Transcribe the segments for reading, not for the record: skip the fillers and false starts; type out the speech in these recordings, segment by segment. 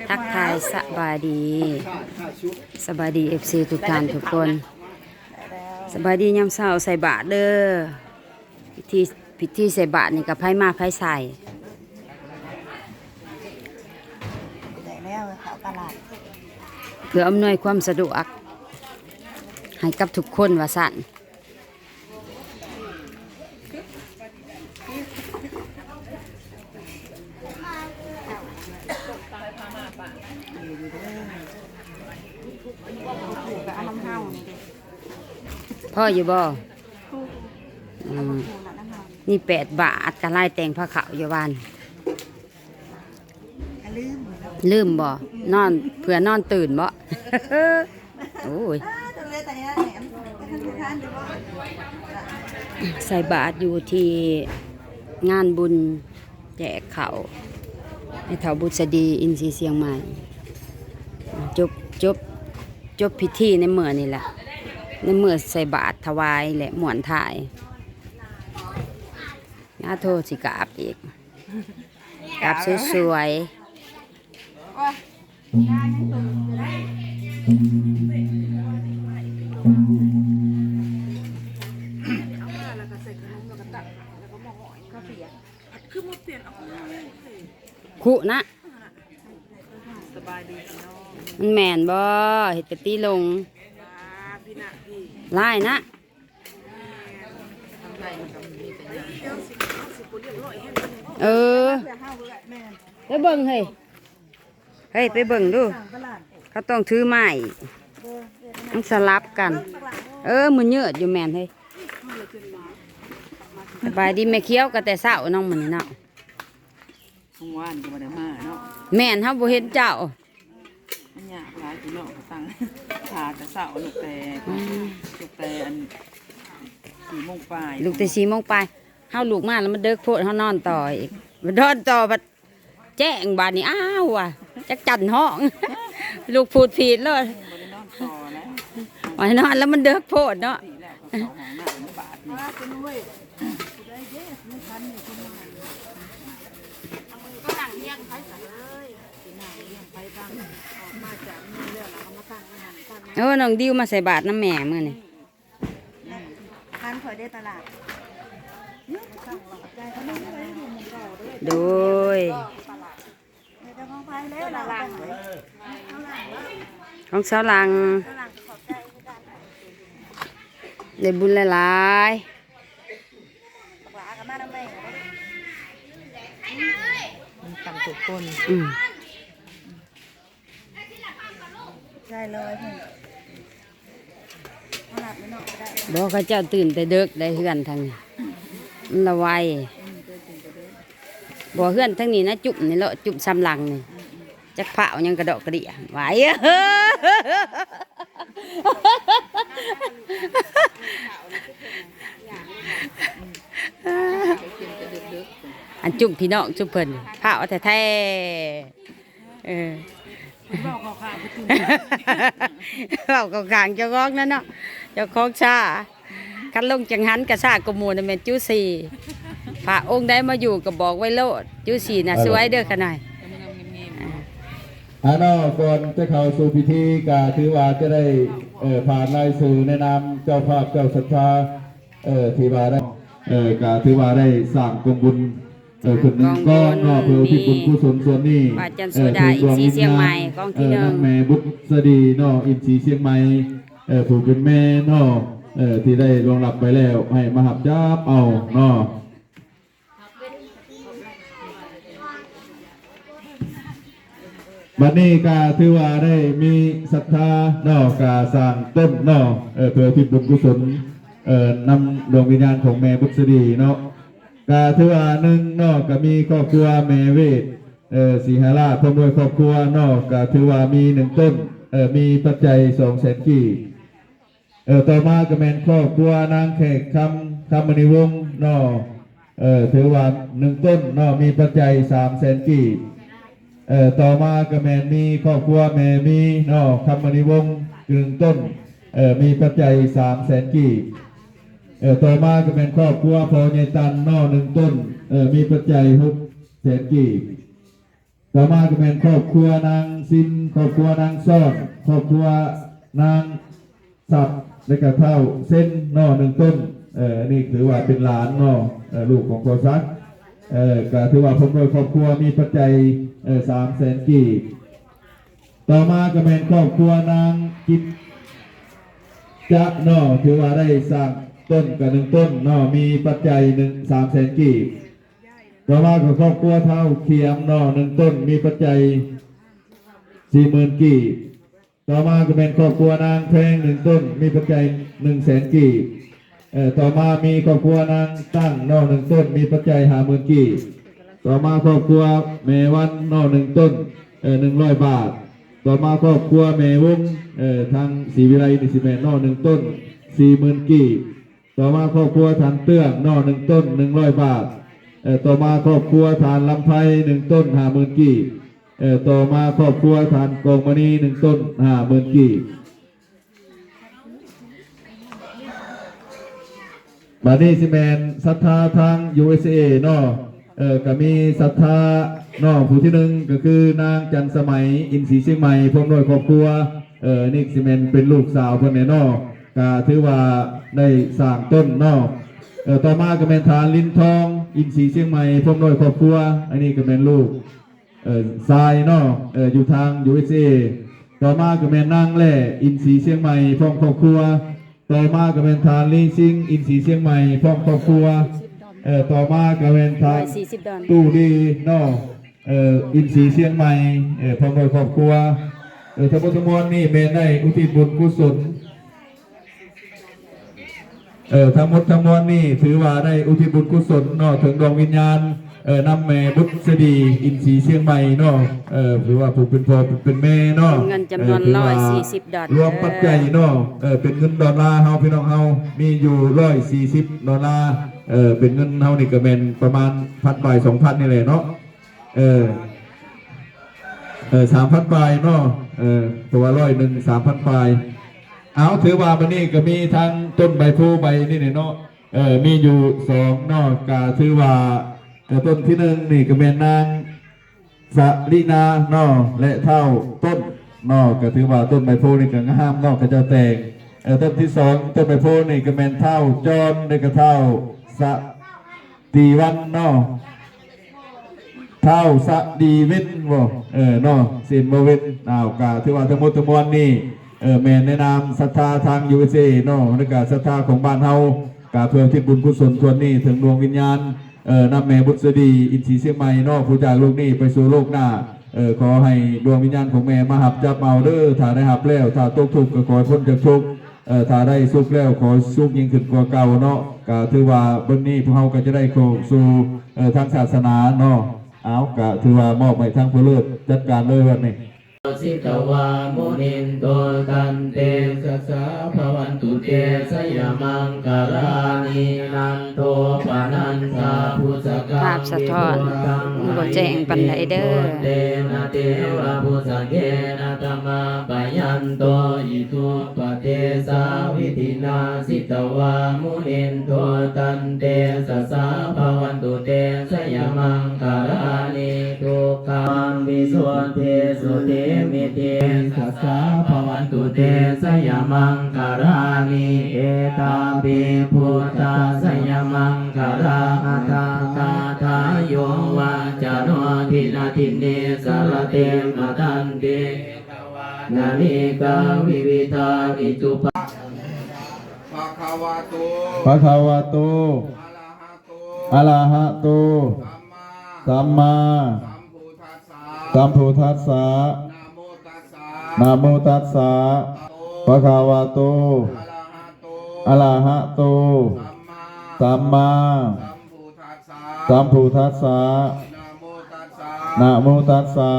ทักทายสบายดีเอฟซีทุกท่านทุกคนสบายดียามเช้าใส่บาตรเด้อพิธีใส่บาตรนี่กับไพ่มาไพ่ใส่ได้แล้วเขาตลาดเพื่ออำนวยความสะดวกให้กับทุกคนว่าสั่นพ่ออยู่บ่นี่8 บาทกะไล่แต่งผ้าขาวอยู่บ้านลืมบ่นอนเผื่อนอนตื่นบ่ โอ้ยใส่บาตรอยู่ที่งานบุญแจกข้าวให้เฒ่าบุษดีอินทรีย์เชียงใหม่จบพิธีในเมื่อนี่แหละในเมื่อใส่บาตรถวายและหมวนถ่ายงาโทษสิกราบอีกกราบสวยๆคุนะมันแม่นบ่เฮ็ดกะติลงไล่นะไปเบิ่งเฮ้ยไปเบิ่งดูเขาต้องถือไม้มันสลับกันมันเยอะอยู่แม่นเฮ้ยสบายดีแม่เคี้ยวก็แต่เช้าน้องมันเนาะว่านก็บ่ได้มาเนาะแม่นเฮาบ่เห็นเจ้ามันยากหลายพี่น้องก็ตั้งขาแต่เช้าลูกแต่อัน4 โมงปลายลูกแต่4 โมงปลายเฮาลูกมาแล้วมันเดึกโพดเฮานอนต่ออีกมันนอนต่อบัดแจ้งบาดนี้อ้าวว่ะจักจันห้อง ลูกพูดผิดเลยนอนแล้วมันเดึกโพดเนาะน้องดิวมาใส่บาตรน้ำแม่มื้อนี่ทานข่อยได้ตลาดโดยของสาวหลังได้บุญหลายมันต่ำทุกคนใช่เลยบอกเขาเจ้าตื่นแต่เด็กได้เฮือนทางนี้มันละไวบ่เฮือนทั้งนี้นะจุ่มนี่เลาะจุ่มซ้ำหลังนี่จักเผายังกระดอกกระเดี่ยไหวอันจุ่มพี่น้องจุ่มเพิ่นเผาแท้เราก็ขางเจ้าของนั่นเนาะเจ้าของชาคันลงจังหันกระชากมูลเป็นจูซีพระองค์ได้มาอยู่ก็บอกไว้โลดจูซีน่ะสวยเด้อขนาดก่อนจะเข้าสู่พิธีก็ถือว่าจะได้ผ่านรายสื่อในนามเจ้าภาพเจ้าศรัทธาที่ว่าได้ก็ถือว่าได้สร้างกองบุญคนหนึ่งก็นอกเพื่อที่บุญกุศลส่วนนี้ว่าจันสุดาอินทรีย์เชียงใหม่กองที่หนึ่งแม่บุษดีนออินทรีย์เชียงใหม่ผู้เป็นแม่นอที่ได้รองรับไปแล้วให้มาหับจับเอานอบัดนี้ก็ถือว่าได้มีศรัทธานอกาสร้างต้นนอเพื่อที่บุญกุศลนำดวงวิญญาณของแม่บุษดีเนาะกาถือว่าหนึ่งนอกก็มีครอบครัวแม่เวทสีหราชพร้อมด้วยครอบครัวนอกก็ถือว่ามี1 ต้นมีปัจจัย200,000 กีบต่อมาก็แม่นครอบครัวนางแขกคำมณีวงศ์นอกถือว่า1 ต้นนอกมีปัจจัย300,000 กีบต่อมาก็แม่นมีครอบครัวแม่มีนอกคำมณีวงศ์1 ต้นมีปัจจัย300,000 กีบต่อมาก็เป็นครอบครัวพอใหญ่ตันนอ1 ต้นมีปัจจัย600,000 กีบ ต่อมาก็เป็นครอบครัวนางซินครอบครัวนางซ่อนครอบครัวนางสับและก็เท่าเส้นนอหนึ่งต้นนี่ถือว่าเป็นหลานนอลูกของพ่อซักก็ถือว่าผมโดยครอบครัวมีปัจจัย300,000 กีบต่อมาก็เป็นครอบครัวนางกิจจะนอถือว่าได้สร้างต้นกับ1 ต้นนอมีปัจจัย300,000 กีบต่อมาก็ครอบครัวเท่าเขียมนอ1 ต้นมีปัจจัย40,000 กีบต่อมาก็เป็นครอบครัวนางแพง1 ต้นมีปัจจัย100,000 กีบต่อมามีครอบครัวนางตั้งนอ1 ต้นมีปัจจัย50,000 กีบต่อมาครอบครัวเมวันนอ1 ต้น100 บาทต่อมาครอบครัวเมวงทางศรีวิไลนิสิเมนนอ1 ต้น40,000 กีบต่อมาครอบครัวฐานเตื้องนอ1 ต้น100 บาทต่อมาครอบครัวฐานลำไพ1 ต้น50,000 กีบต่อมาครอบครัวฐานกองมณี1 ต้น50,000 กีบบัดนี้สิแมนศรัทธาทาง USA เนาะก็มีศรัทธาเนาะผู้ที่1ก็คือนางจันสมัยอินทรีเชียงใหม่พร้อมด้วยครอบครัวนี่สิแมนเป็นลูกสาวเพิ่นเนาะก็ถือว่าได้สร้างต้นเนาะต่อมาก็เป็นฐานลิ้นทองอินทรีเชียงใหม่พร้อมด้วยครอบครัวอันนี้ก็เป็นลูกทรายเนาะอยู่ทาง USA ต่อมาก็เป็นนางแร่อินทรีเชียงใหม่พร้อมครอบครัวต่อมาก็เป็นฐานลีซิงอินทรีเชียงใหม่พร้อมครอบครัวต่อมาก็เป็นฐานตู้ดีเนาะอินทรีเชียงใหม่พร้อมด้วยครอบครัวทั้งหมดทั้งมวลนี่เป็นได้อุทิศบุญกุศลทั้งหมดทั้งมวลนี่ถือว่าได้อุทิศบุญกุศลเนาะถึงดวงวิญญาณนำแม่บุษดีอินทรีเชียงใหม่เนาะถือว่าผู้เป็นพ่อเป็นแม่เนาะเงินจำนวน$140รวมปัจจัยเนาะเป็นเงินดอลลาร์เฮาพี่น้องเฮามีอยู่$140เป็นเงินเฮานี่ก็แม่นประมาณ1,000 บาท 2,000นี่แหละเนาะ3,000 บาทเนาะตัว100 3,000 บาทเอาถือว่าวันนี้ก็มีทั้งต้นใบโพใบนี่เนาะมีอยู่2เนาะก็ถือว่าต้นที่1นี่ก็เป็นนางสลินาเนาะและเท่าต้นเนาะก็ถือว่าต้นใบโพนี่ก็งามเนาะก็จะแตกต้นที่2ต้นใบโพนี่ก็เป็นเท่าจอนและก็เท่าสตีวันเนาะเท่าสดีวินบ่เนาะสินบ่วินก็ถือว่าทั้งหมดทั้งมวลนี่แม่ในนามศรัทธาทาง USA เนาะและก็ศรัทธาของบ้านเฮาก็เพื่อที่บุญกุศลส่วนนี้ถึงดวงวิญญาณนำแม่บุษดีอินทรีเชียงใหม่เนาะผู้จากโลกนี้ไปสู่โลกหน้าขอให้ดวงวิญญาณของแม่มาหับจับเอาเด้อถ้าได้หับแล้วถ้าตกทุกข์ก็ขอพ้นจากทุกข์ถ้าได้สุขแล้วขอสุขยิ่งขึ้นกว่าเก่าเนาะก็ถือว่าบนนี้พวกเราก็จะได้เข้าสู่ทางศาสนาเนาะเอาก็ถือว่ามอบให้ทางผู้เลิศจัดการเลยวันนี้สิตวามุนินโตตันเตสัสสะภวันตุเตสยามังกาลานินันโตปานันทาภุสกัง ภาพสะท้อนบ่แจ้งปานใดเด้อ เตนะเทวะภุสเกนะธรรมาปยันโตอิทุปเตสาวิธินาสิตวามุนินโตตันเตสัสสะภวันตุเตสยามังกาลานิทุกขังวิสุทธิสุติมิเตสัสสะภวันตุเตสยามังคารานิเอตาปิพุทธาสยามังคาราอัตตาทาโยวาจาโนทินาทิเนสารเตมตันเตนานิกาวิวิธาอิจุปะภะคะวะโตอะระหะโตสัมมาสัมพุทธัสสะนะโมตัสสะภะคะวะโตอะระหะโตสัมมาสัมพุทธัสสะนะโมตัสสะ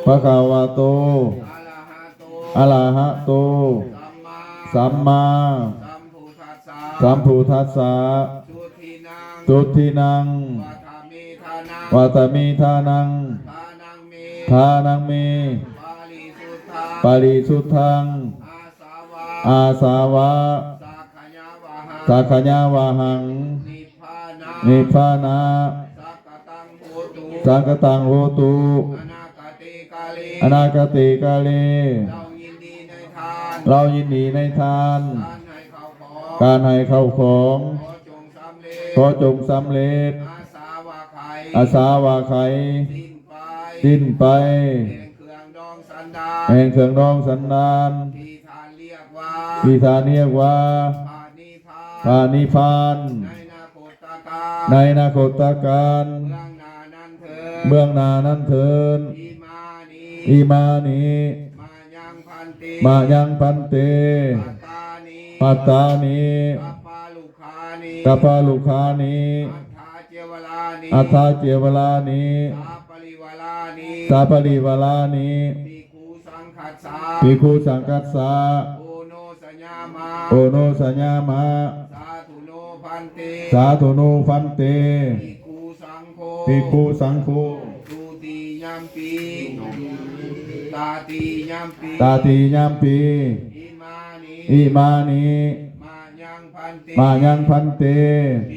ภะคะวะโตอะระหะโตสัมมาสัมพุทธัสสะทุตินังวัตมิทานังทานังเมปาริสุทธังอาสาวะสักขญาวะหังนิพพานะส สังกตังโหตุ อนาคติกาลี อนาคติกาเล เรายินดีในทาน เรายินดีในทาน การให้เขาของ การให้เข้าของ ขอจงสำเร็จ ขอจงสำเร็จ อาสาวาไข อาสาวาไข สิ้นไป สิ้นไป แห่งเครื่องดองสันดาน แห่งเครื่องนองสันดาน ที่ทานเรียกว่า ที่ทานเรียกว่า พานิพพาน พานิพพาน ในนาโคตการ ในนาโคตการ เบื้องหน้านั้นเถิด เบื้องหนานั้นเถิน อีมานี อีมานี มายังพันติ มายังพันเต ปัตตานี ปัตตานี กัปปาลุคานี กัปปาลุคานี อัฏฐาเจวลานี อัฏฐาเจวลานี สาปริวาลานี สาปริวาลานี ภิกขุสังคัสสา ภิกขุสังกัสสะ โอโนสัญญามา โอโนสัญญามะ สาธุโนพันติ สาธุโนฟันเต ภิกขุสังโฆ ภิกขุสังโฆ ตุติยามปีตาติยามปี ตาติยามปี อิมานิ อิมานิ มายังพันติ มายังพันเต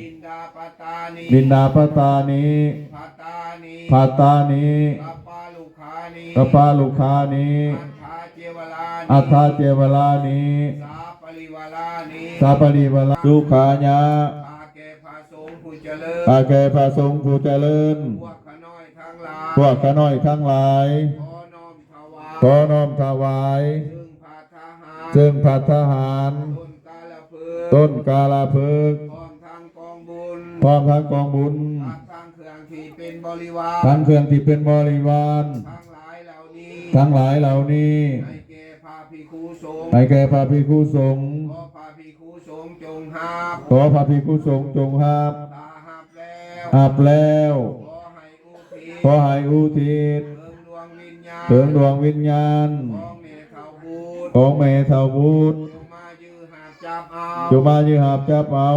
บินดาปตานิ บินดาปตานิ พัตตานิ ภาตานิ กัปปาลุคานิ กปาลุคานิ อัฏฐาเจวลานิ อัฏฐาเจวลานิ สาปริวาลานิ สาปริวาลาสุขายะ ข้าแก่พระสงฆ์ผู้เจริญ อาแก่พระสงฆ์ผู้เจริญ พวกขน้อยทั้งหลาย พวกขน้อยทั้งหลาย ขอน้อมถวาย ขอน้อมถวาย ซึ่งพระทหาร ซึ่งพัทหาร ต้นกาลพึ ต้นกาลาพึก พร้อมทั้งกองบุญ พร้อมทั้งกองบุญ ทั้งเครื่องที่เป็นบริวาร ทั้งเครื่องที่เป็นบริวาร ทั้งหลายเหล่านี้ ทั้งหลายเหล่านี้ ให้แก่พระภิกขุสงฆ์ ให้แก่พระภิกขุสงฆ์ ขอพระภิกขุสงฆ์จงห้าบ ขอพระภิกขุสงฆ์จงห้าม ตาหับแล้ว อาบแล้ว ขอให้อุทิศ ขอให้อุทิศ เพิ่งดวงวิญญาณ เถิงดวงวิญญาณ ของเมธาบูตร ของเมธาวุฒ จงมายือหาจับเอา จงมายืหาบจับเอา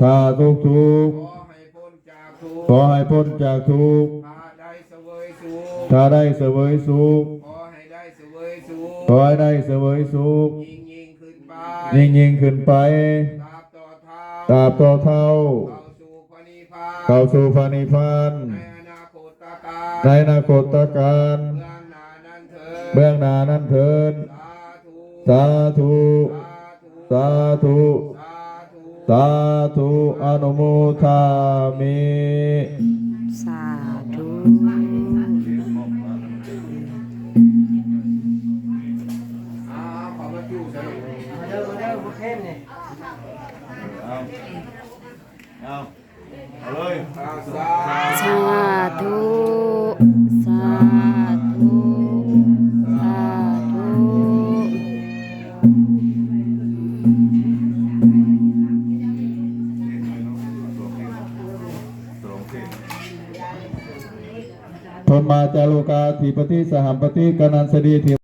ถ้าทุกข์ ถ้าทุกข์ ขอให้พ้นจากทุกข์ ขอให้พ้นจากทุกข์ ถ้าได้เสวยสุข ถ้าได้เสวยสุข ขอให้ได้เสวยสุข ขอให้ได้เสวยสุข ยิ่งขึ้นไป ยิ่งขึ้นไป ตราบต่อเท่าตราบต่อเท่า เข้าสู่พระนิพพาน เข้าสู่พระนิพพาน ในอนาคตการ ในอนาคตการ เบื้องหน้านั้นเถิด เบื้องหน้านั้นเถิด สาธุ สาธุ สาธุ สาธุอนุโมทามิ สาธุ ขอมาจู่สิเด้อเด้อบุเทนนี่ เอาเลย สาธุ สาธุ สาธุ ทนมาจารุกาธิปติสหัมปติกนันสดีทิ